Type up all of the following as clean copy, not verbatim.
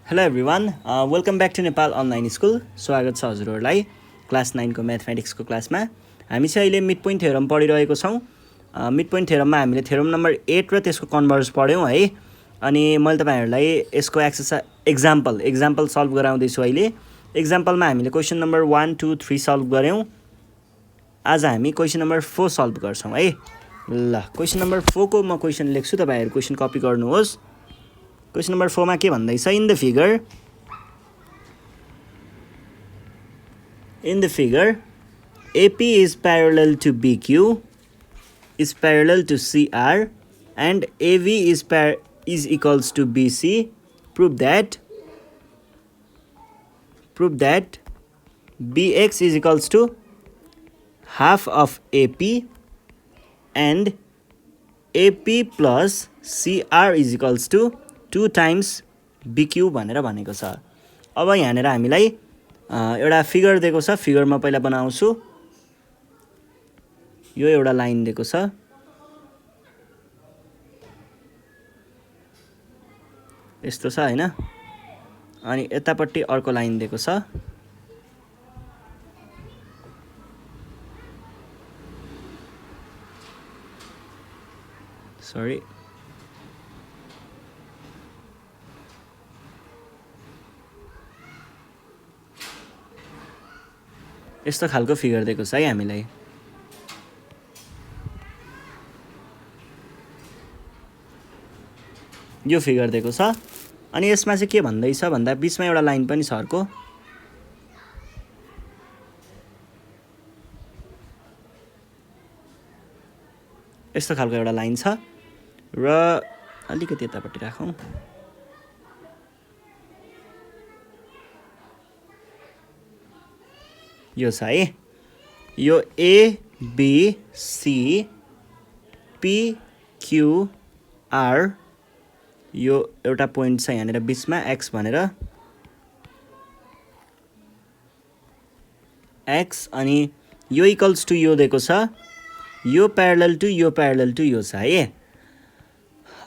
Hello everyone, welcome back to Nepal online school. स्वागत छ हजुरहरूलाई क्लास 9 को म्याथमेटिक्सको क्लासमा। हामी चाहिँ अहिले मिड पोइन्ट थ्योरम पढिरहेको छौँ। मिड पोइन्ट थ्योरममा हामीले थ्योरम नम्बर 8 र त्यसको कन्भर्स पढ्यौँ है। अनि मैले तपाईँहरूलाई यसको एक्जाम्पल सल्भ गराउँदैछु अहिले। एक्जाम्पलमा हामीले क्वेसन नम्बर 1, 2, 3 सल्भ गऱ्यौँ। आज हामी क्वेसन नम्बर 4 सल्भ गर्छौँ है। ल, क्वेसन नम्बर 4 को म क्वेसन लेख्छु, तपाईँहरू क्वेसन कपी गर्नुहोस्। क्वेसन नम्बर 4 मा के भन्दैछ? In the figure, AP is parallel to BQ, is parallel to CR, and AV is equals to BC. Prove that BX is equals to half of AP and AP plus CR is equals to 2 times BQ भनेर भनेको छ। अब यहाँनिर हामीलाई एउटा figure दिएको छ। Figure म पहिला बनाउँछु। यो एउटा लाइन दिएको छ, यस्तो छ हैन। अनि यतापट्टि अर्को लाइन दिएको छ। सरी, यस्तो खालको फिगर दिएको छ है हामीलाई। यो फिगर दिएको छ। अनि यसमा चाहिँ के भन्दैछ भन्दा बीचमा एउटा लाइन पनि छ अर्को। यस्तो खालको एउटा लाइन छ र अलिकति यतापट्टि राखौँ। यो छ है। यो ABCPQR, यो एउटा पोइन्ट छ यहाँनिर बीचमा X भनेर, X। अनि यो इक्वल्स टु यो दिएको छ। यो प्यारलल टु यो छ है।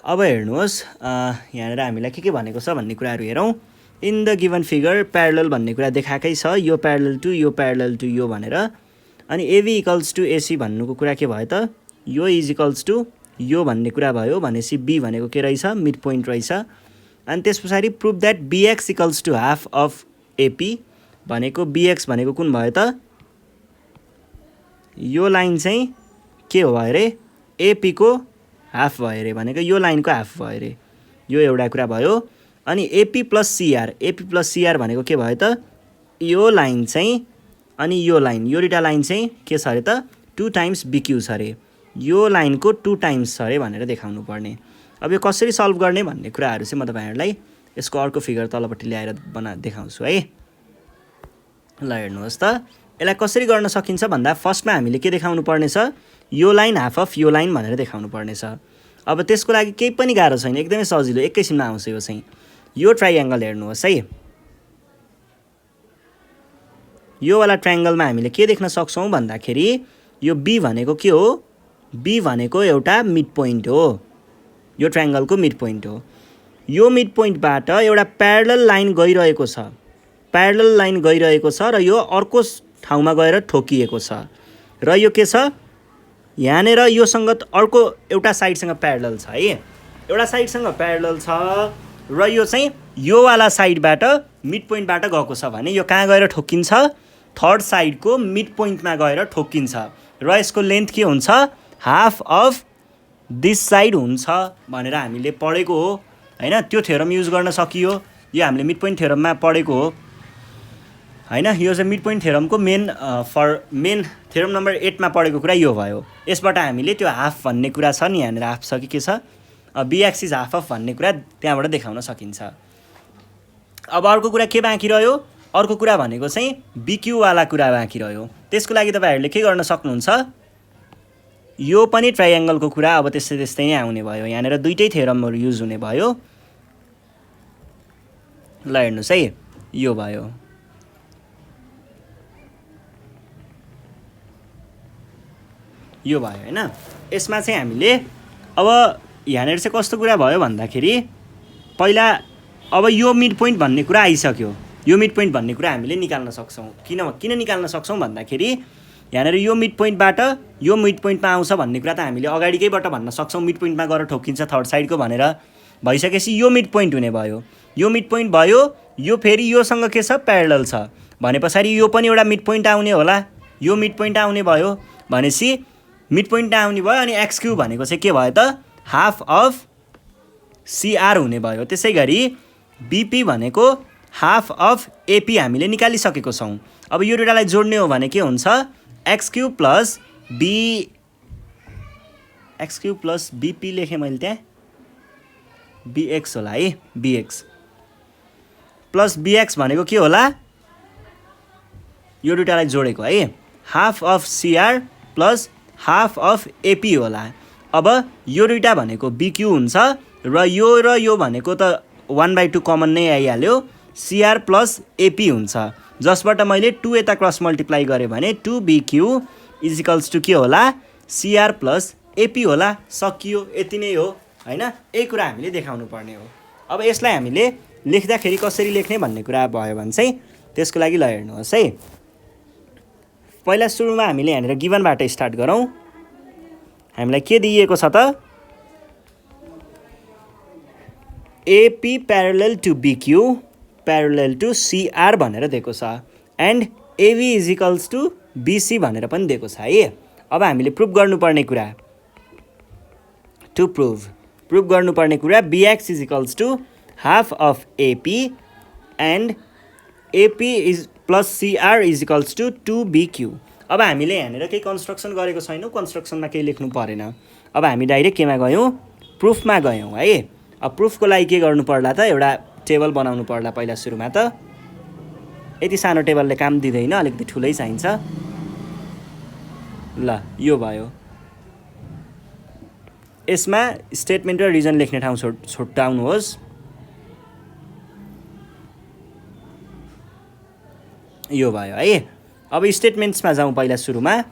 अब हेर्नुहोस्, यहाँनिर हामीलाई के भनेको छ भन्ने कुराहरू हेरौँ। In the given figure parallel भन्ने कुरा देखाएकै छ। यो प्यारलल टु यो भनेर। अनि एभी इक्वल्स टु एसी भन्नुको कुरा के भयो त? यो इज इक्वल्स टु यो भन्ने कुरा भयो। भनेपछि बी भनेको के रहेछ? मिड पोइन्ट रहेछ। अनि त्यस पछाडि prove that BX equals to half of AP भनेको बीएक्स भनेको कुन भयो त? यो लाइन चाहिँ के हो अरे? एपी को हाफ भयो अरे, भनेको यो लाइनको हाफ भयो अरे। यो एउटा कुरा भयो। अनि एपी प्लस सिआर भनेको के भयो त? यो लाइन चाहिँ अनि यो लाइन, यो दुईटा लाइन चाहिँ के छ अरे त? 2 टाइम्स बिक्यू छ अरे। यो लाइनको 2 टाइम्स छ अरे भनेर देखाउनु पर्ने। अब यो कसरी सल्भ गर्ने भन्ने कुराहरू चाहिँ म तपाईँहरूलाई यसको अर्को फिगर तलपट्टि ल्याएर देखाउँछु है। ल हेर्नुहोस् त, यसलाई कसरी गर्न सकिन्छ भन्दा फर्स्टमा हामीले के देखाउनु पर्नेछ? यो लाइन हाफ अफ यो लाइन भनेर देखाउनु पर्नेछ। अब त्यसको लागि केही पनि गाह्रो छैन, एकदमै सजिलो, एकैछिनमा आउँछ यो चाहिँ। यो ट्राइएङ्गल हेर्नुहोस् है। यो वाला ट्राइएङ्गलमा हामीले के देख्न सक्छौँ भन्दाखेरि यो बी भनेको के हो? बी भनेको एउटा मिड पोइन्ट हो। यो ट्राइएङ्गलको मिड पोइन्ट हो। यो मिड पोइन्टबाट एउटा प्यारलल लाइन गइरहेको छ। र यो अर्को ठाउँमा गएर ठोकिएको छ। र यो के छ? यहाँनिर योसँग अर्को एउटा साइडसँग प्यारलल छ है। एउटा साइडसँग प्यारलल छ र यो चाहिँ यो वाला साइडबाट मिड पोइन्टबाट गएको छ भने यो कहाँ गएर ठोकिन्छ? थर्ड साइडको मिड पोइन्टमा गएर ठोकिन्छ। र यसको लेन्थ के हुन्छ? हाफ अफ दिस साइड हुन्छ भनेर हामीले पढेको हो हैन। त्यो थ्योरम युज गर्न सकियो। यो हामीले मिड पोइन्ट थ्योरममा पढेको हो हैन। यो चाहिँ मिड पोइन्ट थ्योरमको मेन थ्योरम नम्बर 8 मा पढेको कुरा यो भयो। यसबाट हामीले त्यो हाफ भन्ने कुरा छ नि, यहाँनिर हाफ छ कि के छ? बीएक्स इज हाफ अफ भन्ने कुरा त्यहाँबाट देखाउन सकिन्छ। अब अर्को कुरा के बाँकी रह्यो? अर्को कुरा भनेको चाहिँ बिक्यू वाला कुरा बाँकी रह्यो। त्यसको लागि तपाईँहरूले के गर्न सक्नुहुन्छ? यो पनि ट्राइएङ्गलको कुरा अब त्यस्तै नै आउने भयो। यहाँनिर दुईटै थ्योरमहरू युज हुने भयो। ल हेर्नुहोस् है, यो भयो। यो भयो हैन। यसमा चाहिँ हामीले अब यहाँनिर चाहिँ कस्तो कुरा भयो भन्दाखेरि पहिला अब यो मिड पोइन्ट भन्ने कुरा आइसक्यो। यो मिड पोइन्ट भन्ने कुरा हामीले निकाल्न सक्छौँ। किन निकाल्न सक्छौँ भन्दाखेरि यहाँनिर यो मिड पोइन्टबाट यो मिड पोइन्टमा आउँछ भन्ने कुरा त हामीले अगाडिकैबाट भन्न सक्छौँ, मिड पोइन्टमा गएर ठोकिन्छ थर्ड साइडको भनेर। भइसकेपछि यो मिड पोइन्ट हुने भयो, यो मिड पोइन्ट भयो, यो फेरि योसँग के छ प्यारलल छ भने पछाडि यो पनि एउटा मिड पोइन्ट आउने होला, यो मिड पोइन्ट आउने भयो भनेपछि मिड पोइन्ट आउने भयो। अनि एक्स क्युब भनेको चाहिँ के भयो त हाफ अफ सिआर हुने भयो। त्यसै गरी बिपी भनेको हाफ अफ एपी हामीले निकालिसकेको छौँ। अब यो दुइटालाई जोड्ने हो भने के हुन्छ एक्स क्युब प्लस बिपी लेखेँ मैले त्यहाँ, बिएक्स होला है, बिएक्स प्लस बिएक्स भनेको के होला यो दुइटालाई जोडेको है, half of CR plus half of AP होला। अब यो दुइटा भनेको बिक्यू हुन्छ र यो भनेको त 1/2 कमन नै आइहाल्यो, सिआर प्लस एपी हुन्छ, जसबाट मैले 2 यता क्रस मल्टिप्लाई गरेँ भने 2BQ इजिकल्स टु के होला सिआर प्लस एपी होला। सकियो, यति नै हो होइन। यही कुरा हामीले देखाउनु पर्ने हो। अब यसलाई हामीले लेख्दाखेरि कसरी लेख्ने भन्ने कुरा भयो भने चाहिँ त्यसको लागि ल हेर्नुहोस् है। पहिला सुरुमा हामीले यहाँनिर गिभनबाट स्टार्ट गरौँ। हामीलाई के दिइएको छ त AP parallel to BQ parallel to CR भनेर दिएको छ and AB equals to BC भनेर पनि दिएको छ है। अब हामीले प्रुभ गर्नुपर्ने कुरा प्रुभ गर्नुपर्ने कुरा BX equals to half of AP and AP is plus CR equals to 2BQ। अब हामीले यहाँनिर केही कन्स्ट्रक्सन गरेको छैनौँ, कन्स्ट्रक्सनमा केही लेख्नु परेन। अब हामी डाइरेक्ट केमा गयौँ प्रुफमा गयौँ है। अब प्रुफको लागि के गर्नु पर्ला त एउटा टेबल बनाउनु पर्ला। पहिला सुरुमा त यति सानो टेबलले काम दिँदैन, अलिकति ठुलै चाहिन्छ। ल यो भयो। यसमा स्टेटमेन्ट र रिजन लेख्ने ठाउँ छुट्याउनुहोस्। यो भयो है। अब स्टेटमेन्ट्समा जाउँ पहिला सुरुमा।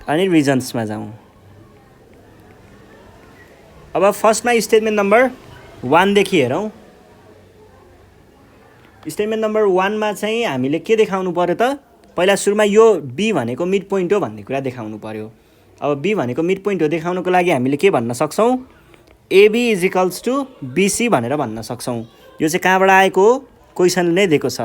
अनि रिजन्समा जाउँ। अब फर्स्टमा स्टेटमेन्ट नम्बर 1 देखि हेरौँ। स्टेटमेन्ट नम्बर 1 मा चाहिँ हामीले के देखाउनु पर्यो त पहिला सुरुमा यो बी भनेको मिड पोइन्ट हो भन्ने कुरा देखाउनु पर्यो। अब बी भनेको मिड पोइन्ट हो देखाउनको लागि हामीले के भन्न सक्छौँ एबी इजिकल्स टु बिसी भनेर भन्न सक्छौँ। यो चाहिँ कहाँबाट आएको हो क्वेसनले नै दिएको छ।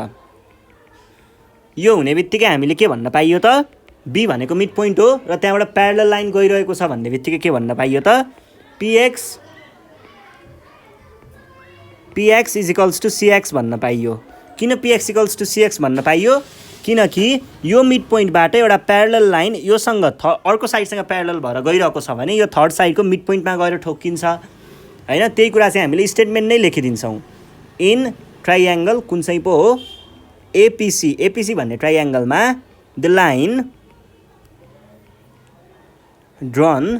यो हुने बित्तिकै हामीले के भन्न पाइयो त बी भनेको मिड पोइन्ट हो र त्यहाँबाट प्यारलल लाइन गइरहेको छ भन्ने बित्तिकै के भन्न पाइयो त पिएक्स इजिकल्स टु सिएक्स भन्न पाइयो। किन पिएक्स इक्वल्स टु सिएक्स भन्न पाइयो किनकि यो मिड पोइन्टबाट एउटा प्यारलल लाइन योसँग अर्को साइडसँग प्यारलल भएर गइरहेको छ भने यो थर्ड साइडको मिड पोइन्टमा गएर ठोक्किन्छ हैन। त्यही कुरा चाहिँ हामीले स्टेटमेन्ट नै लेखिदिन्छौँ। इन ट्राइएङ्गल कुन चाहिँ पो हो एपिसी भन्ने ट्राइएङ्गलमा the line drawn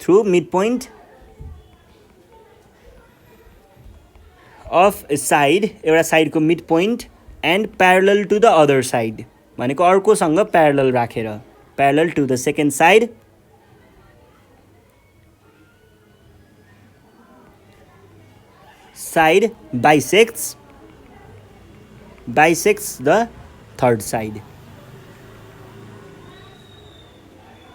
through mid point of a side एउटा साइडको mid point and parallel to the other side भनेको अर्कोसँग प्यारलल राखेर parallel to the second side side bisects the third side.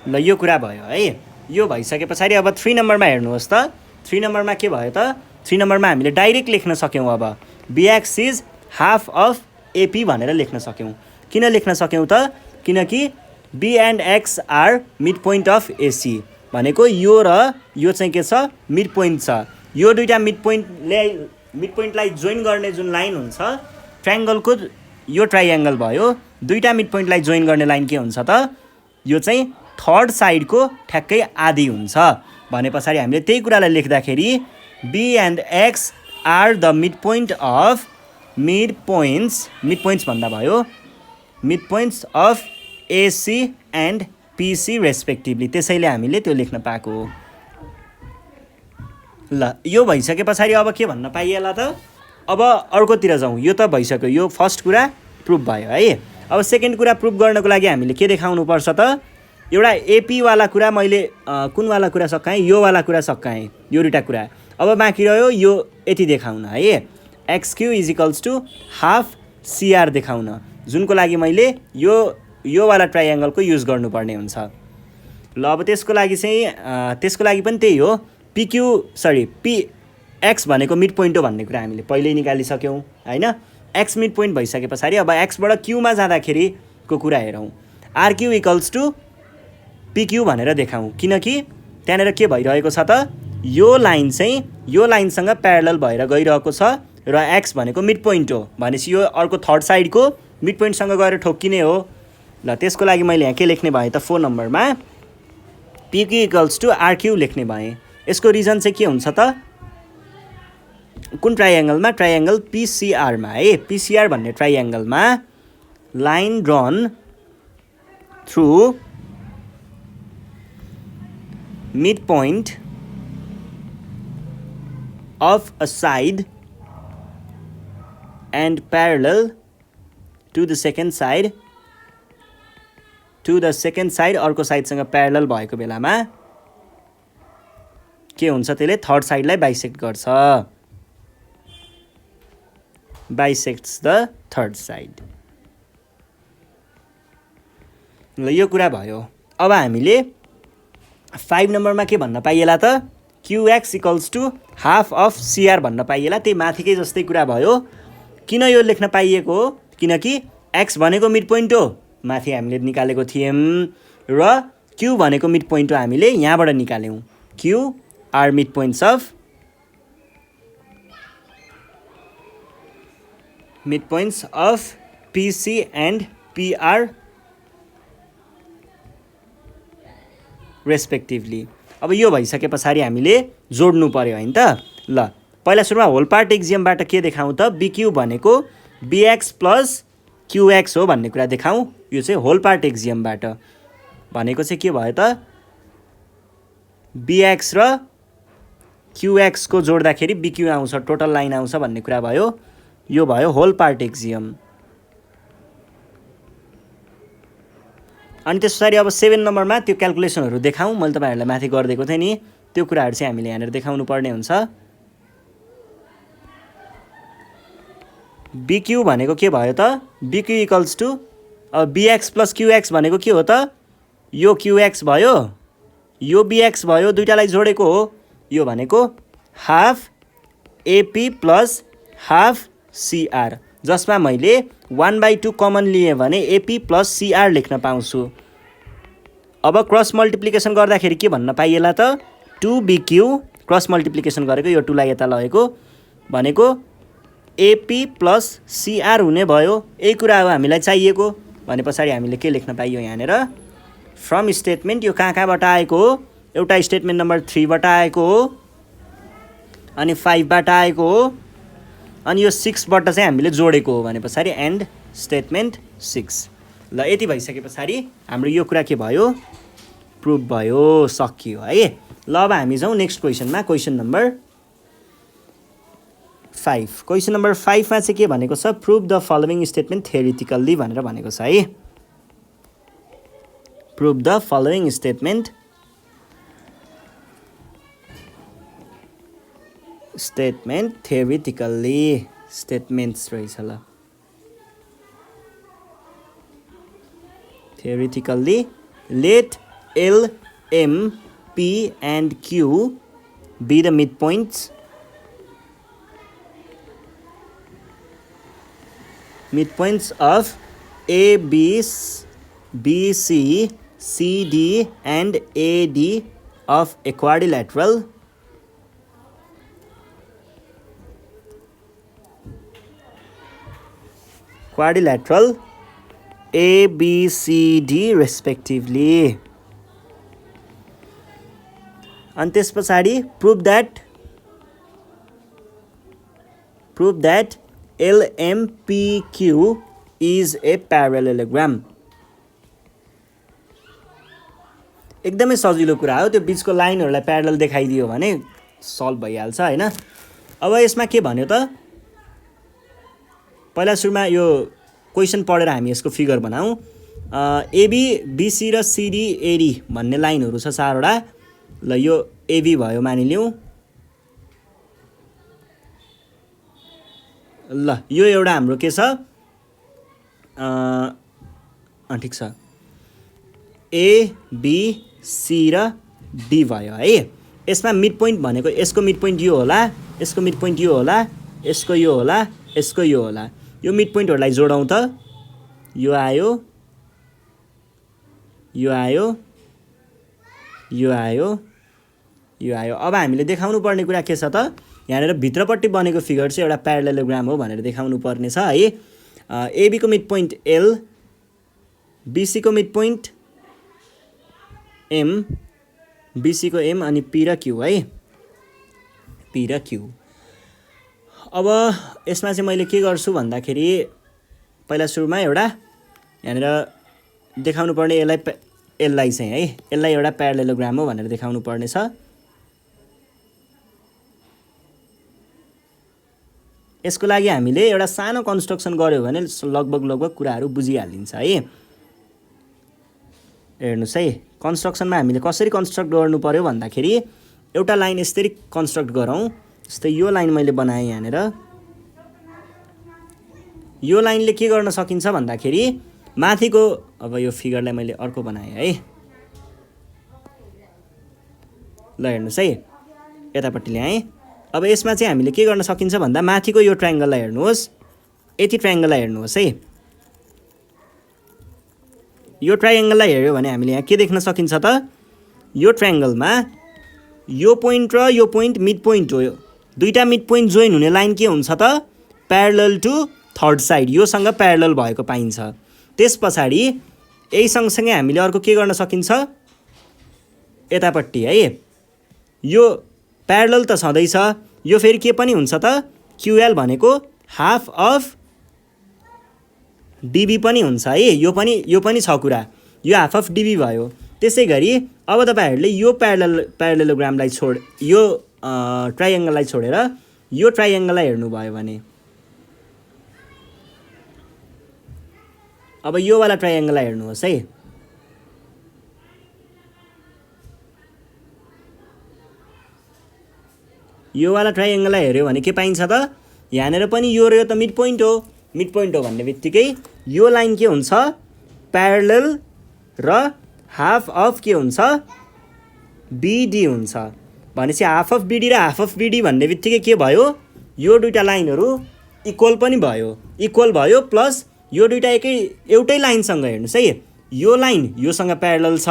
ल यो कुरा भयो है। यो भइसके पछाडि अब 3 नम्बरमा हेर्नुहोस् त। 3 नम्बरमा के भयो त 3 नम्बरमा हामीले डाइरेक्ट लेख्न सक्यौँ। अब BX is half of AP भनेर लेख्न सक्यौँ। किन लेख्न सक्यौँ त किनकि B and X are mid point of AC भनेको यो र यो चाहिँ के छ मिड पोइन्ट छ। यो दुईटा मिड पोइन्टलाई जोइन गर्ने जुन लाइन हुन्छ ट्राइङ्गलको यो ट्राइएङ्गल भयो। दुईटा मिड पोइन्टलाई जोइन गर्ने लाइन के हुन्छ त यो चाहिँ थर्ड साइडको ठ्याक्कै आधी हुन्छ भने पछाडि हामीले त्यही कुरालाई लेख्दाखेरि B and X are the mid point of mid points भन्दा भयो mid points of AC and PC respectively. त्यसैले हामीले त्यो लेख्न पाएको हो। ल यो भइसके पछाडि अब के भन्न पाइएला त अब अर्कोतिर जाउँ। यो त भइसक्यो, यो फर्स्ट कुरा प्रुफ भयो है। अब सेकेन्ड कुरा प्रुफ गर्नको लागि हामीले के देखाउनु पर्छ त एउटा एपीवाला कुरा मैले कुनवाला कुरा सकाएँ, योवाला कुरा सकाएँ, यो दुईवटा कुरा। अब बाँकी रह्यो यो यति देखाउन है, XQ is equals to half CR देखाउन, जुनको लागि मैले योवाला ट्राइएङ्गलको युज गर्नुपर्ने हुन्छ। ल अब त्यसको लागि पनि त्यही हो, पिएक्स भनेको मिड पोइन्ट हो भन्ने कुरा हामीले पहिल्यै निकालिसक्यौँ होइन। एक्स मिड पोइन्ट भइसके पछाडि अब एक्सबाट क्यूमा जाँदाखेरिको कुरा हेरौँ, आरक्यू इक्वल्स टु पिक्यू भनेर देखाउँ, किनकि त्यहाँनिर के भइरहेको छ त, यो लाइन चाहिँ यो लाइनसँग प्यारलल भएर गइरहेको छ र एक्स भनेको मिड पोइन्ट हो भनेपछि यो अर्को थर्ड साइडको मिड पोइन्टसँग गएर ठोक्किने हो। ल त्यसको लागि मैले यहाँ के लेख्ने भएँ त, 4 नम्बरमा पिक्यू इक्वल्स टु आरक्यू लेख्ने भएँ। यसको रिजन चाहिँ के हुन्छ त, कुन ट्राइएङ्गलमा, ट्राइएङ्गल पिसिआरमा है, पिसिआर भन्ने ट्राइएङ्गलमा line drawn through mid point of a side and parallel to the second side अर्को साइडसँग प्यारलल भएको बेलामा के हुन्छ, त्यसले थर्ड साइडलाई बाइसेक्ट गर्छ, बाइसेक्ट्स द थर्ड साइड। ल यो कुरा भयो। अब हामीले 5 नम्बरमा के भन्न पाइएला त, QX equals to half of CR भन्न पाइएला। त्यही माथिकै जस्तै कुरा भयो। किन यो लेख्न पाइएको हो, किनकि एक्स भनेको मिड पोइन्ट हो, माथि हामीले निकालेको थियौँ, र क्यू भनेको मिड पोइन्ट हो, हामीले यहाँबाट निकाल्यौँ। Q R mid points of PC and PR respectively. अब यो भइसके पछाडि हामीले जोड्नु पर्यो होइन त। ल पहिला सुरुमा होल पार्ट एक्जियमबाट के देखाउँ त, बिक्यू भनेको बिएक्स प्लस क्युएक्स हो भन्ने कुरा देखाउँ। यो चाहिँ होल पार्ट एक्जियमबाट भनेको चाहिँ के भयो त, बिएक्स र क्युएक्सको जोड्दाखेरि बिक्यू आउँछ, टोटल लाइन आउँछ भन्ने कुरा भयो। यो भयो होल पार्ट एक्जियम। अनि त्यस पछाडि अब 7 नम्बरमा त्यो क्यालकुलेसनहरू देखाउँ, मैले तपाईँहरूलाई माथि गरिदिएको थिएँ नि, त्यो कुराहरू चाहिँ हामीले यहाँनिर देखाउनु पर्ने हुन्छ। बिक्यू भनेको के भयो त, बिक्यू इक्वल्स टु अब बिएक्स प्लस क्युएक्स भनेको के हो त, यो क्युएक्स भयो, यो बिएक्स भयो, दुइटालाई जोडेको हो। यो भनेको half AP plus half CR, जसमा मैले 1/2 कमन लिएँ भने एपी प्लस सिआर लेख्न पाउँछु। अब क्रस मल्टिप्लिकेसन गर्दाखेरि के भन्न पाइएला त, 2बिक्यू क्रस मल्टिप्लिकेसन गरेको, यो 2 लाई यता लगेको भनेको एपी प्लस सिआर हुने भयो। यही कुरा हो हामीलाई चाहिएको भने पछाडि हामीले के लेख्न पाइयो यहाँनिर, फ्रम स्टेटमेन्ट, यो कहाँबाट आएको हो, एउटा स्टेटमेन्ट नम्बर 3बाट आएको हो, अनि 5बाट आएको हो, अनि यो 6बाट चाहिँ हामीले जोडेको हो भने पछाडि एन्ड स्टेटमेन्ट 6। ल यति भइसके पछाडि हाम्रो यो कुरा के भयो, प्रुभ भयो, सकियो है। ल अब हामी जाउँ नेक्स्ट क्वेसनमा, क्वेसन नम्बर 5। क्वेसन नम्बर 5मा चाहिँ के भनेको छ, prove the following statement theoretically भनेर भनेको छ है। Prove the following statement theoretically, statements रहेछ ल, theoretically let L M P and Q be the mid points of A, B, C, C, D and AD of a quadrilateral A, B, C, D respectively. And this पछाडि prove that LMPQ is a parallelogram. एकदमै सजिलो कुरा हो, त्यो बिचको लाइनहरूलाई parallel देखाइदियो भने solve भइहाल्छ हैन। अब यसमा के भन्यो त, पहिला सुरुमा यो क्वेसन पढेर हामी यसको फिगर बनाऊ। एबी बिसी र सिडी एडी भन्ने लाइनहरू छ 4वटा। ल यो एबी भयो मानिलिउँ। ल यो एउटा हाम्रो के छ ठिक छ ए बी सी र डी भयो है। यसमा मिड पोइन्ट भनेको यसको मिड पोइन्ट यो होला, यसको मिड पोइन्ट यो होला, यसको यो होला, यसको यो होला। यो मिड पोइन्टहरूलाई जोडौँ त। यो आयो, यो आयो, यो आयो, यो आयो। अब हामीले देखाउनु पर्ने कुरा के छ त, यहाँनिर भित्रपट्टि बनेको फिगर चाहिँ एउटा प्यारालेलोग्राम हो भनेर देखाउनु पर्ने छ है। एबी को मिड पोइन्ट एल, बिसी को मिड पोइन्ट एम, बिसी को एम अनि पी र क्यू है, पी र क्यू। अब यसमा चाहिँ मैले के गर्छु भन्दाखेरि पहिला सुरुमा एउटा यहाँनिर देखाउनु पर्ने यसलाई चाहिँ है, यसलाई एउटा प्यारालेलोग्राम हो भनेर देखाउनु पर्ने छ। यसको लागि हामीले एउटा सानो कन्स्ट्रक्सन गर्यो भने लगभग कुराहरू बुझिहालिन्छ है। हेर्नुहोस् है, कन्स्ट्रक्सनमा हामीले कसरी कन्स्ट्रक्ट गर्नु पर्यो भन्दाखेरि एउटा लाइन यसरी कन्स्ट्रक्ट गरौँ। जस्तै यो लाइन मैले बनाएँ यहाँनिर। यो लाइनले के गर्न सकिन्छ भन्दाखेरि माथिको, अब यो फिगरलाई मैले अर्को बनाएँ है। ल हेर्नुहोस् है, यतापट्टि ल्याएँ। अब यसमा चाहिँ हामीले के गर्न सकिन्छ भन्दा माथिको यो ट्रायङ्गललाई हेर्नुहोस्, यति ट्रायङ्गललाई हेर्नुहोस् है। यो ट्रायङ्गललाई हेऱ्यो भने हामीले यहाँ के देख्न सकिन्छ त, यो ट्रायङ्गलमा यो पोइन्ट र यो पोइन्ट मिड पोइन्ट हो। दुईटा मिड पोइन्ट जोइन हुने लाइन के हुन्छ त, प्यारलल टु थर्ड साइड, योसँग प्यारलल भएको पाइन्छ। त्यस पछाडि यही सँगसँगै हामीले अर्को के गर्न सकिन्छ, यतापट्टि है, यो प्यारलल त छँदैछ, यो फेरि के पनि हुन्छ त, क्युएल भनेको हाफ अफ डिबी पनि हुन्छ है। यो पनि छ कुरा, यो हाफ अफ डिबी भयो। त्यसै गरी अब तपाईँहरूले यो प्यारालेलोग्रामलाई यो ट्रायङ्गललाई छोडेर यो ट्रायङ्गललाई हेर्नुभयो भने, अब यो वाला ट्रायङ्गललाई हेर्नुहोस् है। यो वाला ट्रायङ्गललाई हेऱ्यो भने के पाइन्छ त, यहाँनिर पनि यो र यो त मिड पोइन्ट हो। मिड पोइन्ट हो भन्ने बित्तिकै यो लाइन के हुन्छ, प्यारलल र हाफ अफ के हुन्छ, बिडी हुन्छ। भनेपछि हाफ अफ बिडी र हाफ अफ बिडी भन्ने बित्तिकै के भयो, यो दुईटा लाइनहरू इक्वल पनि भयो, इक्वल भयो प्लस यो दुईटा एउटै लाइनसँग हेर्नुहोस् है। यो लाइन योसँग प्यारलल छ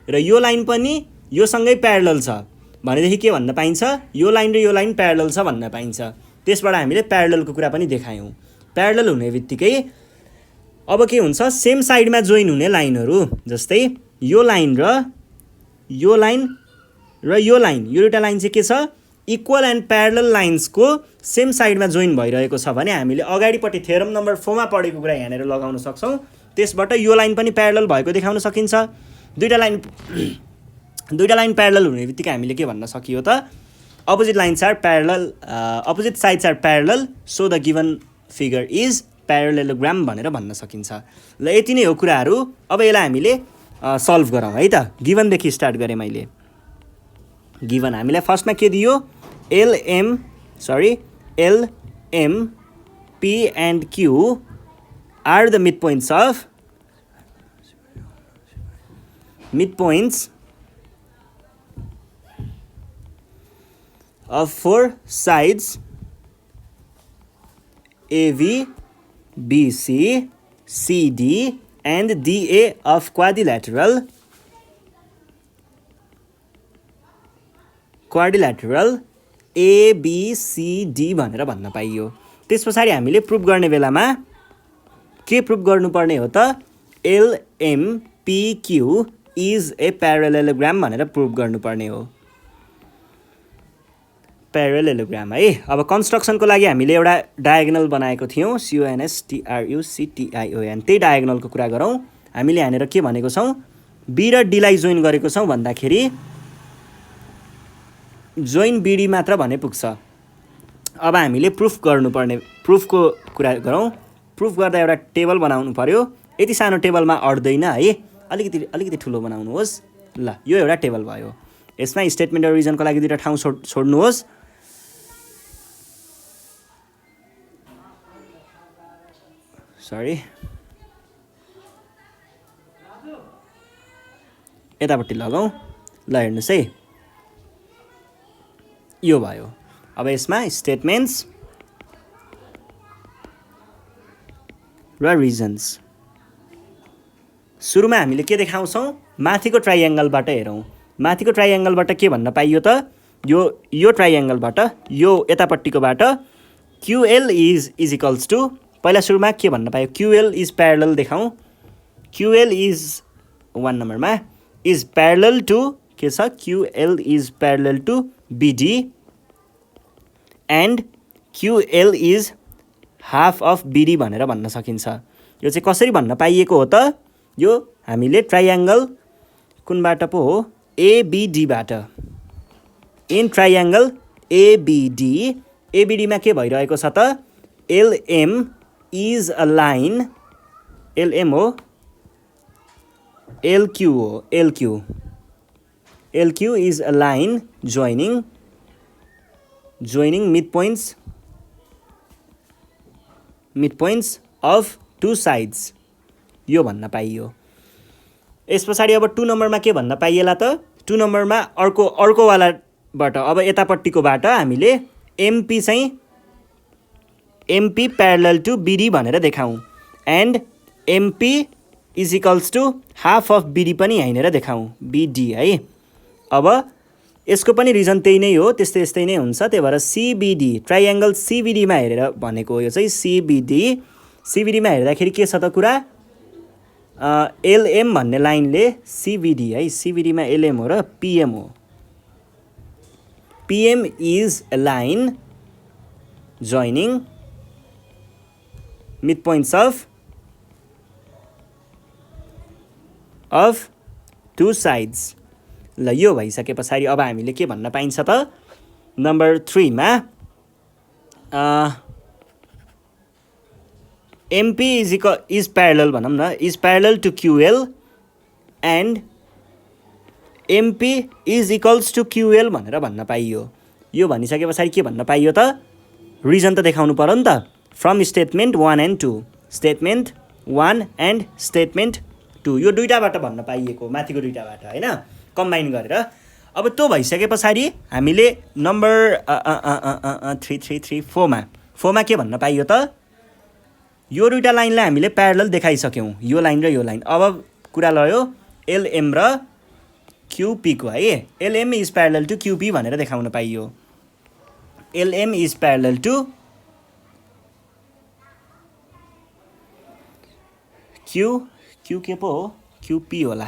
र यो लाइन पनि योसँगै प्यारलल छ भनेदेखि के भन्न पाइन्छ, यो लाइन र यो लाइन प्यारलल छ भन्न पाइन्छ। त्यसबाट हामीले प्यारललको कुरा पनि देखायौँ। प्यारलल हुने बित्तिकै अब के हुन्छ, सेम साइडमा जोइन हुने लाइनहरू, जस्तै यो लाइन र यो लाइन र यो लाइन, यो दुईटा लाइन चाहिँ के छ, इक्वल एन्ड प्यारलल लाइन्सको सेम साइडमा जोइन भइरहेको छ भने हामीले अगाडिपट्टि थ्योरम नम्बर 4 मा पढेको कुरा यहाँनिर लगाउन सक्छौँ। त्यसबाट यो लाइन पनि प्यारलल भएको देखाउन सकिन्छ। दुईटा लाइन प्यारलल हुने बित्तिकै हामीले के भन्न सकियो त, opposite lines are parallel, opposite sides are parallel, so the given figure is parallelogram भनेर भन्न सकिन्छ। ल यति नै हो कुराहरू। अब यसलाई हामीले सल्भ गरौँ है त। गिभनदेखि स्टार्ट गरेँ मैले। गिभन हामीलाई फर्स्टमा के दियो, LM P and Q R the mid points of 4 sides AV, BC, CD and DA of quadrilateral ABCD भनेर भन्न पाइयो। त्यस पछाडि हामीले प्रुभ गर्ने बेलामा के प्रुभ गर्नुपर्ने हो त, LMPQ इज ए प्यारालेलोग्राम भनेर प्रुभ गर्नुपर्ने हो। प्यारालेलोग्राम है। अब कन्स्ट्रक्सनको लागि हामीले एउटा डायगोनल बनाएको थियौँ, CONSTRUCTION। त्यही डायगोनलको कुरा गरौँ। हामीले यहाँनिर के भनेको छौँ, बी र डीलाई जोइन गरेको छौँ भन्दाखेरि जोइन बिडी मात्र भने पुग्छ। अब हामीले प्रुफको कुरा गरौँ। प्रुफ गर्दा एउटा टेबल बनाउनु पर्यो। यति सानो टेबलमा अट्दैन है, अलिकति ठुलो बनाउनुहोस्। ल यो एउटा टेबल भयो। यसमा स्टेटमेन्ट र रिजनको लागि दुईवटा ठाउँ छोड्नुहोस्। सरी, यतापट्टि लगाउँ। ल हेर्नुहोस् है, यो भयो। अब यसमा स्टेटमेन्ट्स र रिजन्स। सुरुमा हामीले के देखाउँछौँ, माथिको ट्राइएङ्गलबाट हेरौँ। माथिको ट्राइएङ्गलबाट के भन्न पाइयो त, यो ट्राइएङ्गलबाट, यो यतापट्टिकोबाट क्युएल इज इक्वल्स टु, पहिला सुरुमा के भन्न पायो, क्युएल इज प्यारलल देखाउँ। क्युएल इज 1 नम्बरमा इज प्यारलल टु, के छ, QL is parallel to BD and QL is half of BD भनेर भन्न सकिन्छ। यो चाहिँ कसरी भन्न पाइएको हो त, यो हामीले ट्राइएङ्गल कुनबाट पो हो, एबिडीबाट। इन ट्राइएङ्गल एबिडीमा के भइरहेको छ त, LM is a line, LM हो, एलक्यू हो, LQ is a line joining midpoints of two sides, यो भन्न पाइयो। यस पछाडि अब 2 नम्बरमा के भन्न पाइएला त, 2 नम्बरमा अर्को वालाबाट, अब यतापट्टिकोबाट हामीले एमपी चाहिँ एमपी प्यारलल टु बिडी भनेर देखाउँ and MP is equals to half of BD पनि यहीँनिर देखाउँ, बिडी है। अब यसको पनि रिजन त्यही नै हो, त्यस्तै नै हुन्छ। त्यही भएर सिबिडी, ट्राइएङ्गल सिबिडीमा हेरेर भनेको हो यो चाहिँ, सिबिडीमा हेर्दाखेरि के छ त कुरा, एलएम भन्ने लाइनले सिबिडी है, सिबिडीमा एलएम हो र पिएम हो। PM is a line joining mid points of to sides. ल यो भइसके पछाडि अब हामीले के भन्न पाइन्छ त, नम्बर 3 मा एमपी इज प्यारलल भनौँ न, is parallel to QL and MP is equals to QL भनेर भन्न पाइयो। यो भनिसके पछाडि के भन्न पाइयो त, रिजन त देखाउनु पर्यो नि त, from statement 1 and 2, statement 1 and statement 2, यो दुईटाबाट भन्न पाइएको, माथिको दुईटाबाट होइन, कम्बाइन गरेर। अब त्यो भइसके पछाडि हामीले नम्बर 4मा के भन्न पाइयो त, यो दुईटा लाइनलाई हामीले प्यारलल देखाइसक्यौँ, यो लाइन र यो लाइन। अब कुरा लयो एलएम र क्युपीको है, LM is parallel to QP भनेर देखाउन पाइयो। LM is parallel to Q के पो हो, क्युपी होला,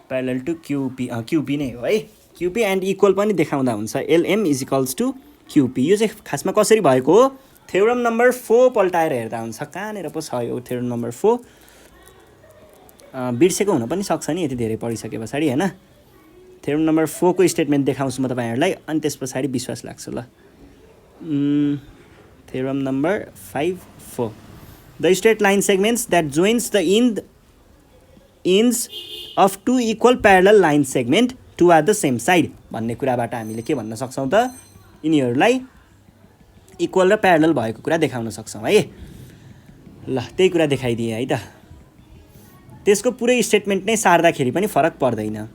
प्यारलल टु क्युपी नै हो है, क्युपी एन्ड इक्वल पनि देखाउँदा हुन्छ, एलएम इज इक्वल्स टु क्युपी। यो चाहिँ खासमा कसरी भएको हो, थ्योरम नम्बर 4 पल्टाएर हेर्दा हुन्छ। कहाँनिर पो छ यो थ्योरम नम्बर 4, बिर्सेको हुन पनि सक्छ नि यति धेरै पढिसके पछाडि होइन। थ्योरम नम्बर 4 को स्टेटमेन्ट देखाउँछु म तपाईँहरूलाई, अनि त्यस पछाडि विश्वास लाग्छ। ल theorem number 5(4), the straight line segments that joins the ends of two equal parallel line segment toward the same side भन्ने कुराबाट हामीले के भन्न सक्छौँ त, यिनीहरूलाई इक्वल र प्यारलल भएको कुरा देखाउन सक्छौँ है। ल त्यही कुरा देखाइदिएँ है त। त्यसको पुरै स्टेटमेन्ट नै सार्दाखेरि पनि फरक पर्दैन,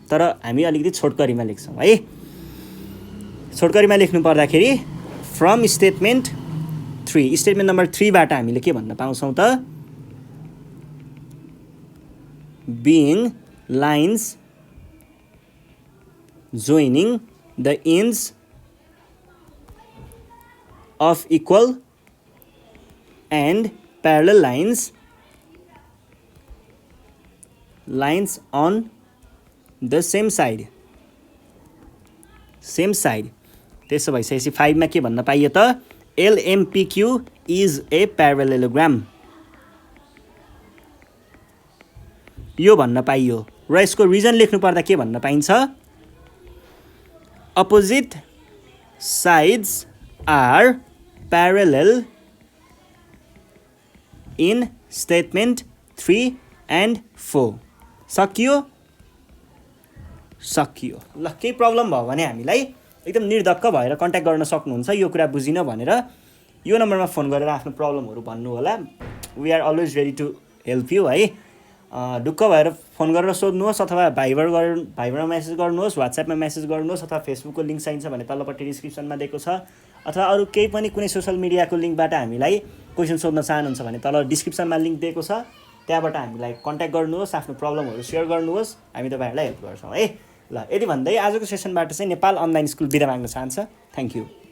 तर हामी अलिकति छोटकरीमा लेख्छौँ है। छोटकरीमा लेख्नु पर्दाखेरि फ्रम स्टेटमेन्ट 3, स्टेटमेन्ट नम्बर 3 बाट हामीले के भन्न पाउँछौँ त, being lines joining the ends of equal and parallel lines on the same side. त्यसो भइसकेपछि 5 मा के भन्न पाइयो त, LMPQ is a parallelogram, यो भन्न पाइयो। र यसको रिजन लेख्नु पर्दा के भन्न पाइन्छ, opposite sides are parallel in statement 3 and 4। सकियो। ल केही प्रब्लम भयो भने हामीलाई एकदम निर्धक्क भएर कन्ट्याक्ट गर्न सक्नुहुन्छ, यो कुरा बुझिन भनेर यो नम्बरमा फोन गरेर आफ्नो प्रब्लमहरू भन्नु होला। We are always ready to help you है। ढुक्क भएर फोन गरेर सोध्नुहोस् अथवा भाइबरमा मेसेज गर्नुहोस्, व्हाट्सएपमा मेसेज गर्नुहोस् अथवा फेसबुकको लिङ्क चाहिन्छ भने तल्लोपट्टि डिस्क्रिप्सनमा दिएको छ, अथवा अरू केही पनि कुनै सोसल मिडियाको लिङ्कबाट हामीलाई क्वेसन सोध्न चाहनुहुन्छ भने तल डिस्क्रिप्सनमा लिङ्क दिएको छ, त्यहाँबाट हामीलाई कन्ट्याक्ट गर्नुहोस्, आफ्नो प्रब्लमहरू सेयर गर्नुहोस्, हामी तपाईँहरूलाई हेल्प गर्छौँ है। ल यति भन्दै आजको सेसनबाट चाहिँ नेपाल अनलाइन स्कुल बिदा माग्न चाहन्छ। Thank you.